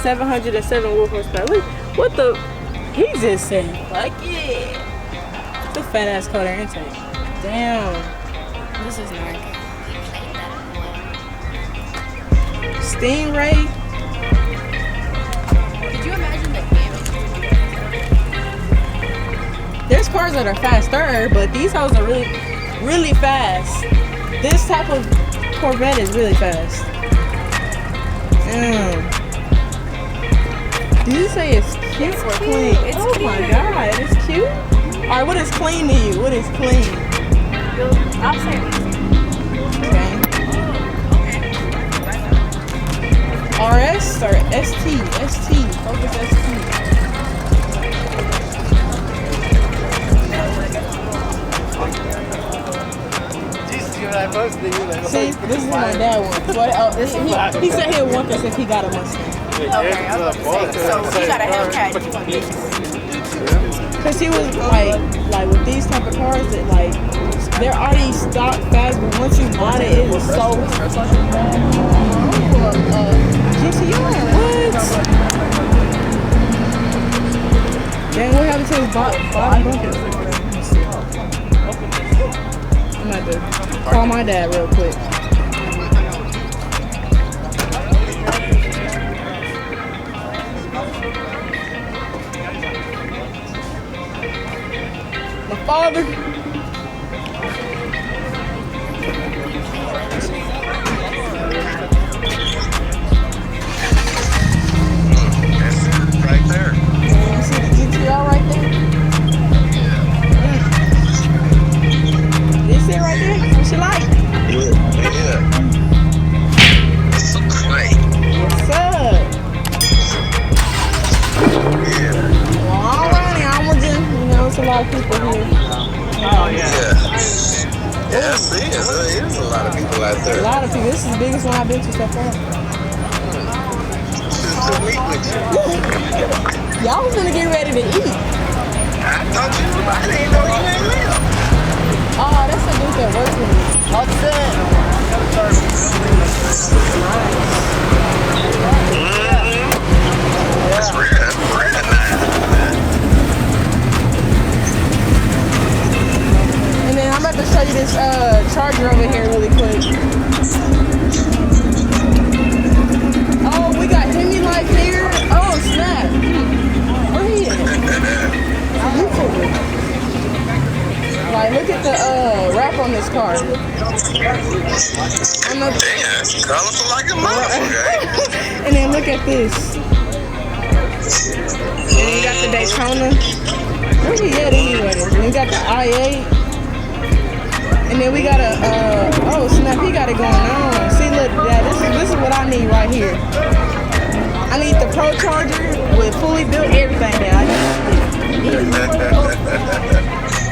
707 wheel horsepower. Look, what the? He just said, fuck yeah. The fat ass cold air intake. Damn. This is not. Stingray. Could you imagine the damage? There's cars that are faster, but these hoes are really, really fast. This type of Corvette is really fast. Damn. Did you say it's cute or clean? It's oh cute. My god, it's cute? Alright, what is clean to you? What is clean? I'll say Okay. RS or ST? ST. Focus ST. See, this is my dad wants. What else? He said he'll want this if he got a Mustang. okay. I was about to say, so he got a Hellcat. Cause he was like with these type of cars that like they're already stock fast, but once you bought it, it is so fucking fast. GTR, what? Dang, what happened to his body bumpers? I'm about to call my dad real quick. My father. Right there. You see the GTR right there? You see it right there? What you like? Yeah. It's so great. What's up? Yeah. Well, alrighty, I'm with you. You know, it's a lot of people here. Yeah, I see it. There is a lot of people out A there. lot of people. This is the biggest one I've been to so far. To meet with you. Y'all was gonna get ready to eat. I thought you I didn't know you ain't live. Oh, that's the dude that works with me. What's that? That's real nice. And then I'm about to show you this charger over here really quick. Oh, we got Hemi Life here. Oh, snap. Where he at? Like, look at the wrap on this car. Damn, it's colorful like a motherfucker. And then look at this. And then you got the Daytona. Where he at anyway? And we got the i8. And then we got a, oh snap, he got it going on. See, look, yeah, this is what I need right here. I need the Pro Charger with fully built everything there. I need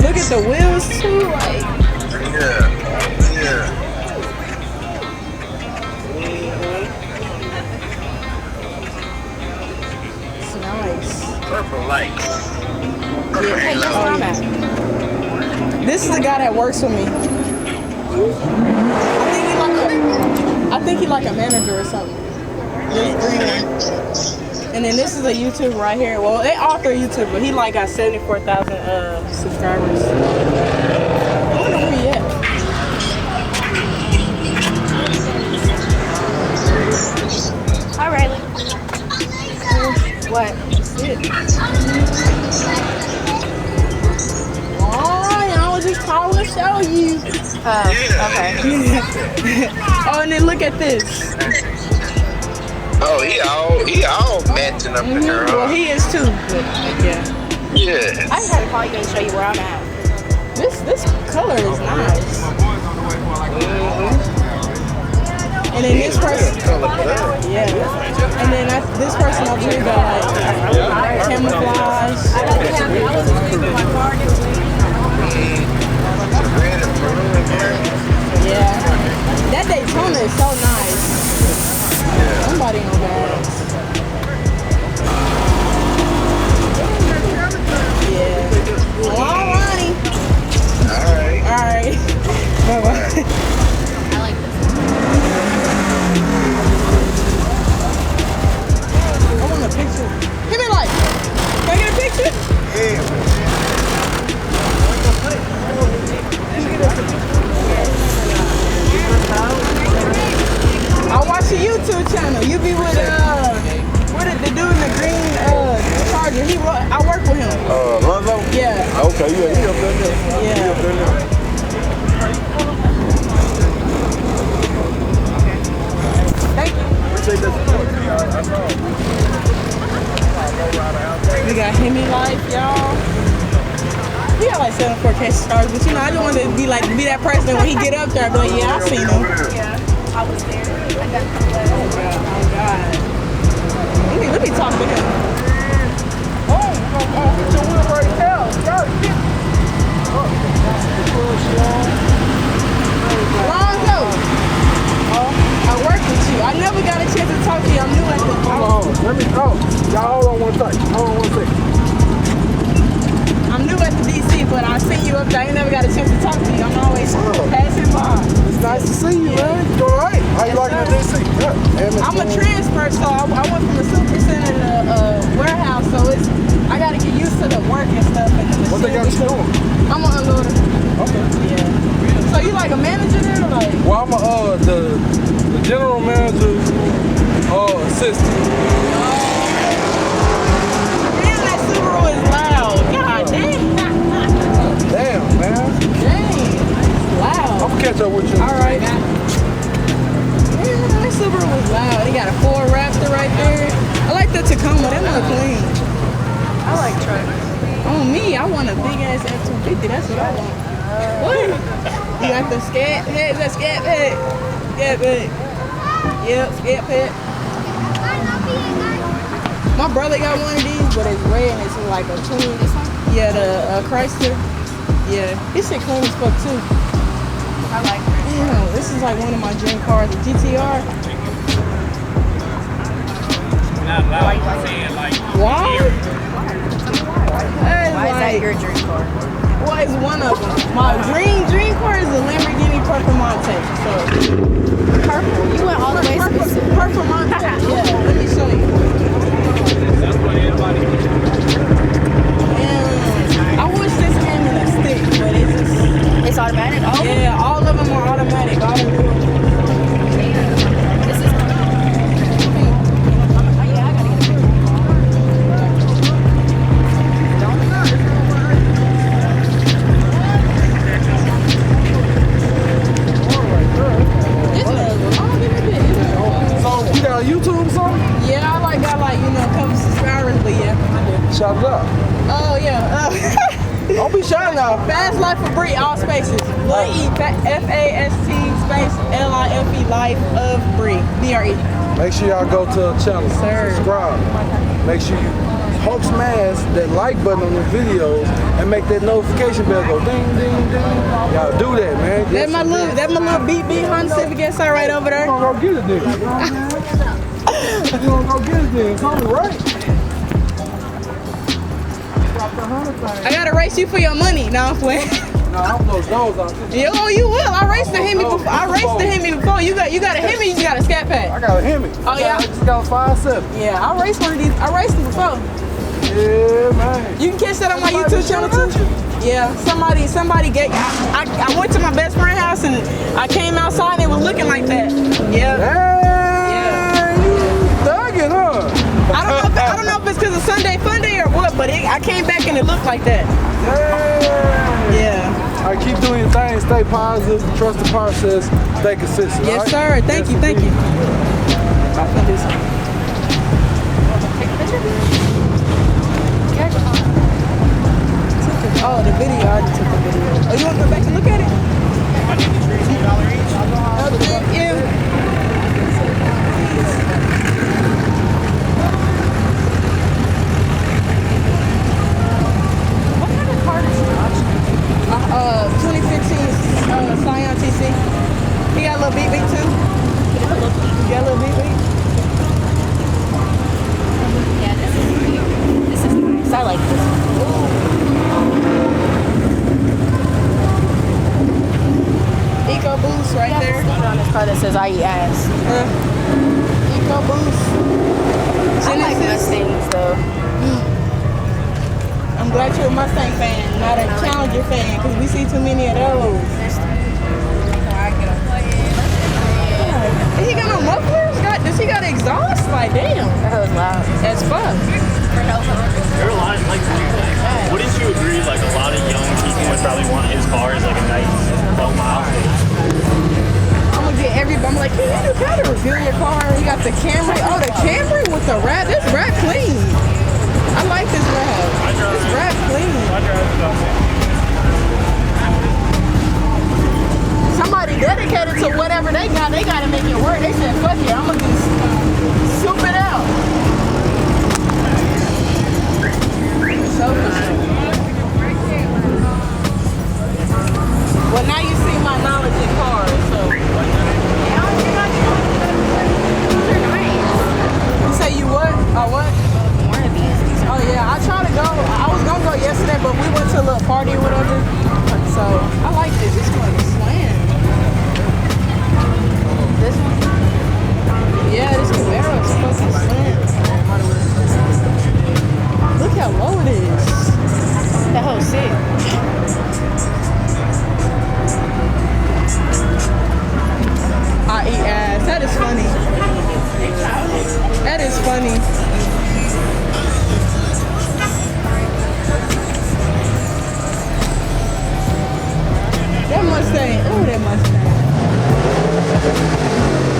look at the wheels too, like. Yeah. It's nice. Purple lights. Hey, guess where I'm at? This is the guy that works with me. I think he like a manager or something. This green one. And then this is a YouTuber right here. Well, they all three YouTubers, but he like got 74,000 subscribers. I wonder where he at. Hi, Riley. What? Shit. Oh, I was just calling to show you. Okay. Oh, and then look at this. Oh, he all matching up in there, Well, huh? he is too. But, yeah. Yeah. I just had to call you and show you where I'm at. This color is nice. And then this person, yeah. And then this person over here got like camouflage. Yeah. That Daytona is so nice. Somebody on that. Yeah. Well, alrighty. Alright. Bye-bye. I like this. Oh Okay, yeah, he up there now. Yeah. He up there now. Thank you. Appreciate that support. We got Hemi Life, y'all. We got like 700+ stars, but you know, I just want to be that person when he get up there, but yeah, I seen him. Yeah, I was there. I got Oh God. Let me talk to him. Get your wheel right now. Lonzo. I work with you. I never got a chance to talk to you. I'm new at the Hold on. Let me y'all hold on one second. I'm new at the DC, but I seen you up there. I ain't never got a chance to talk to you. I'm always passing by. It's nice to see you, man. You all right? How you liking the DC? Yeah. I'm a transfer, so I went from the super center to warehouse, so I got to get used to the work and stuff. And the What they got you doing? I'm an unloader. Okay. Yeah. So you like a manager there, or like? Well, I'm the general manager's assistant. Damn, that Subaru is loud. God damn. Damn, man. Dang, it's loud. I'm gonna catch up with you. All right. Yeah, that Subaru was loud. They got a Ford Raptor right there. I like the Tacoma. That one clean. I like trucks. On me, I want a big ass F-250. That's what I want. What? You got the scat head? That scat head? Scat head. Yep, scat head. My brother got one of these, but it's red and it's like a twin. Yeah, the Chrysler. Yeah, this shit clean as fuck too. I like it. Damn, this is like one of my dream cars, the GTR. Why? Why is that your dream car? Well, it's one of them. My dream car is the Lamborghini Performante. So Purple. You went all the way to the Performante. Yeah, let me show you. And I wish this came in a stick, but It's automatic? Oh. yeah, all of them are automatic. All of them. This is... Oh, yeah, I gotta get a picture. So you got a YouTube or something? Yeah, I got a couple subscribers, but yeah, I do. Shout it out. Oh yeah. Don't be shy now. Fast Life of Bree, all spaces. Lil E, FAST space LIFE Life of Bree, BRE. Make sure y'all go to the channel, Sir. subscribe. Make sure you smash that like button on the videos and make that notification bell go ding, ding, ding. Y'all do that, man. That my little beat Honda Civic SR right over there. You gonna go get it then. You gonna go get it then. Call me right. I gotta race you for your money. No, I'm playing. No, I'm those doors out there. Yo, you will. I raced the Hemi before. You got a Hemi, you got a Scat Pack. I got a Hemi. Oh, yeah? I just got a 5.7. Yeah, I raced one of these. I raced them before. Yeah, man. You can catch that on my YouTube channel too. Yeah, somebody gave. I went to my best friend's house and I came outside and it was looking like that. Yeah. Hey, you thugging, huh? I don't know if it's because of Sunday Fun Day or what, but I came back and it looked like that. Yeah. All right, keep doing your thing. Stay positive. Trust the process. Stay consistent. Yes, right? sir. Thank you. indeed. I'm gonna do something. Take a picture? Oh, the video. I already took the video. Oh, you want to go back and look at it? Oh, thank you. What kind of car does he watch? 2015 Scion TC. He got a little beat too. He got a little beat. Yeah, this is cute. This is nice. I like this. Eco Boost right there. On this car that says I eat ass. Eco Boost. I like Genesis. Mustangs though. I'm glad you're a Mustang fan, not a Challenger fan, because we see too many of those. Does he got no mufflers? Does he got exhaust? Like, damn. That was loud. That's fuck. Your line, like, wouldn't you agree, like, a lot of young Feel your car. You got the Camry. Oh, the Camry with the wrap. This wrap clean. I like this wrap. This wrap clean. Somebody dedicated to whatever they got to make it work. They said, fuck it, I'm gonna just soup it out. So nice. Well, now you see my knowledge in cars, so. You say you what? What? Oh yeah, I tried to go. I was gonna go yesterday, but we went to a little party or whatever. So I like this. This one is slam. This one? Yeah, this Camaro is fucking slam. Look how low it is. That whole sick. I eat ass. That is funny. That is funny. That Mustang. Oh, that Mustang.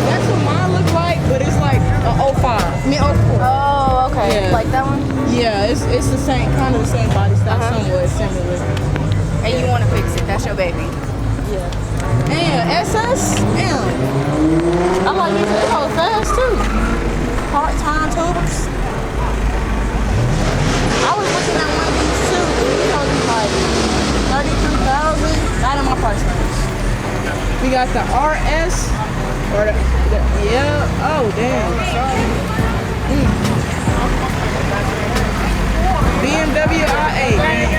That's what mine look like, but it's like a 05. I mean 04. Oh, okay. Yeah. Like that one? Yeah, it's the same, kind of the same body style, somewhat similar. And you want to fix it. That's your baby. Yeah. And SS? Damn. I like these. They hold fast too. Part-time tubers. I was looking at one of these too. It told me like 33,000. Not in my price range. We got the RS or the yeah. Oh damn. BMW i8. Man.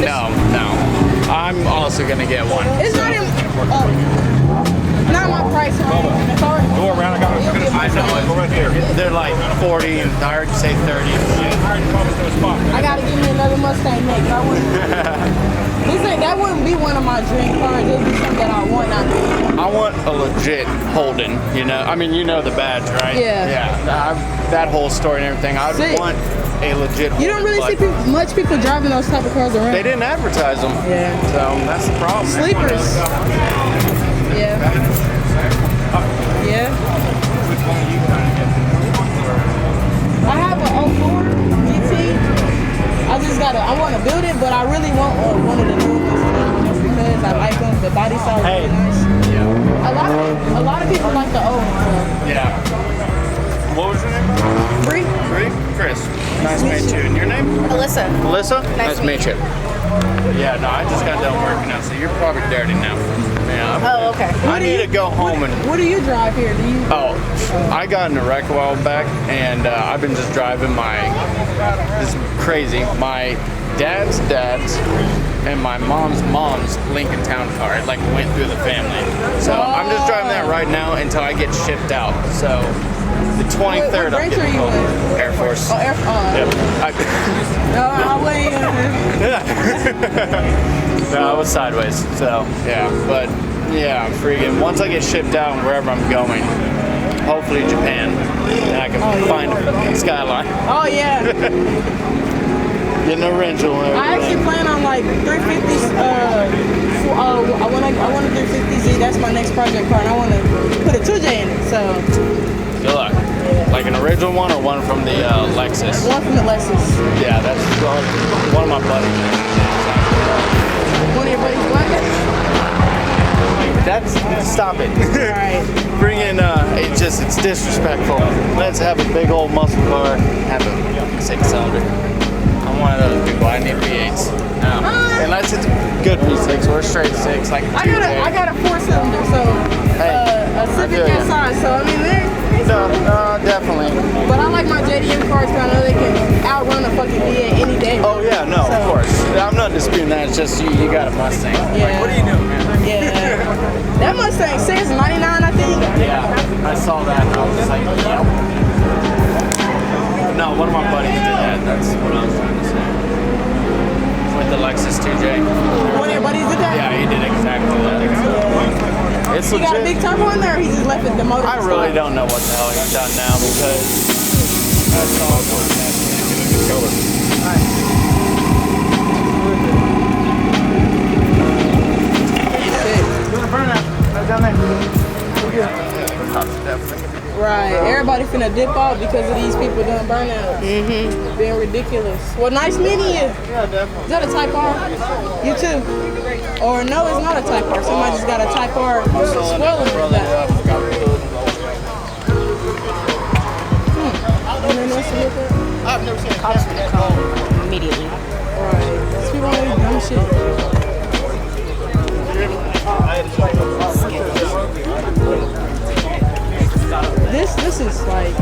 No. I'm also gonna get one. It's not in, not my price range. Go around. I know they're like 40, and I heard you say 30. I gotta give me another Mustang next. That wouldn't be one of my dream cars. It would be something that I want, not me. I want a legit Holden. You know, I mean, you know the badge, right? Yeah. Yeah. That whole story and everything. I'd Sick. want a legit Holden. You don't really see much people driving those type of cars around. They didn't advertise them. Yeah. So that's the problem. Sleepers. Yeah. Yeah. I have an 04 GT. I want to build it, but I really want one of the new ones just because I like them. The body style is really nice. Yeah. A lot of people like the old one. Yeah. What was your name? Free. Chris. Nice to meet you. And your name? Alyssa. Alyssa? Nice to meet you. Yeah, no, I just got done working out, so you're probably dirty now. Yeah. Oh, okay. I need to go home and. What do you drive here? Do you? Oh, I got in a wreck a while back, and I've been just driving this is crazy, my dad's and my mom's Lincoln Town car. It like went through the family. So I'm just driving that right now until I get shipped out. So the 23rd, What branch are you in? Air Force. Oh, Air Force. Yep. No, I wait. No, I was sideways. So yeah, but yeah, freaking. Once I get shipped out and wherever I'm going, hopefully Japan, and I can find a Skyline. Oh yeah. Getting a rental. I actually plan on like 350s. I want a 350Z. That's my next project car, and I want to put a 2J in it. So. Good luck. Like an original one or one from the Lexus? One from the Lexus. Yeah, that's one of my buddies. One of your buddies' what? Stop it. Alright. Bring in, it's disrespectful. Let's have a big old muscle car, have a 6-cylinder. I'm one of those people, I need V8s. Unless it's a good V6 or a straight 6, like a 2J. I got a 4-cylinder, so Hey. Civic feel ya. inside. So I mean, No, definitely. but I like my JDM cars because I know they can outrun a fucking V8 any day. Oh yeah, no, of course. I'm not disputing that. It's just you got a Mustang. Yeah. Like, what are you doing, man? Yeah. That Mustang says 99, I think. Yeah, I saw that and I was just like, yep. No, one of my buddies did that. That's what I was trying to say. With the Lexus 2J. One of your buddies did that? Yeah, he did exactly that. It's He got a big legit. turbo in there, or he just left it the motor? I really don't know what the hell he's done now because that's all for Doing a burnout. Right down there. Right. Everybody finna dip off because of these people doing burnouts. Mm-hmm. Being ridiculous. Well, nice meeting you. Yeah, definitely. Is that a Type R? You too. Or no, it's not a Type R. Somebody just got a Type R spoiler with that. Anything else to look at? I've never seen cops come immediately. Right. These people don't do dumb shit. This is like